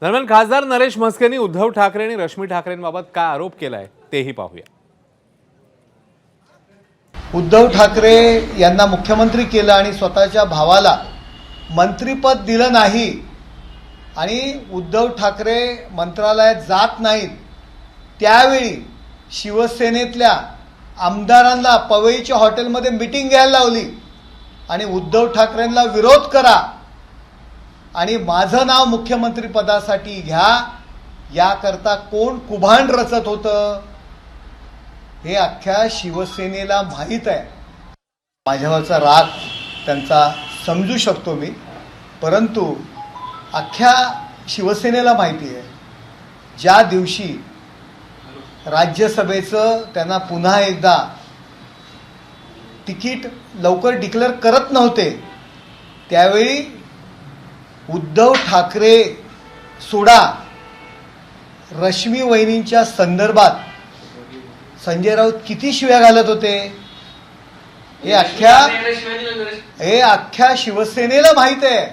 दरम्यान खासदार नरेश म्हस्केंनी उद्धव ठाकरे आणि रश्मी ठाकरेंबाबत काय आरोप केलाय तेही पाहूया। उद्धव ठाकरे यांना मुख्यमंत्री केलं आणि स्वतःच्या भावाला मंत्रिपद दिलं नाही आणि उद्धव ठाकरे मंत्रालयात जात नाहीत, त्यावेळी शिवसेनेतल्या आमदारांना पवईच्या हॉटेलमध्ये मीटिंग घ्यायला लावली आणि उद्धव ठाकरेंना विरोध करा आणि माझं नाव मुख्यमंत्री पदासाठी घ्या याकरता कोण कुभांड रचत होतं हे अख्ख्या शिवसेनेला माहीत आहे। माझ्यावरचा राग त्यांचा समजू शकतो मी, परंतु अख्ख्या शिवसेनेला माहिती आहे ज्या दिवशी राज्यसभेचं त्यांना पुन्हा एकदा तिकीट लवकर डिक्लेअर करत नव्हते, त्यावेळी उद्धव ठाकरे सोडा रश्मी वहिनींच्या संदर्भात संजय राऊत किती शिव्या घालत होते हे अख्ख्या शिवसेनेला माहित आहे।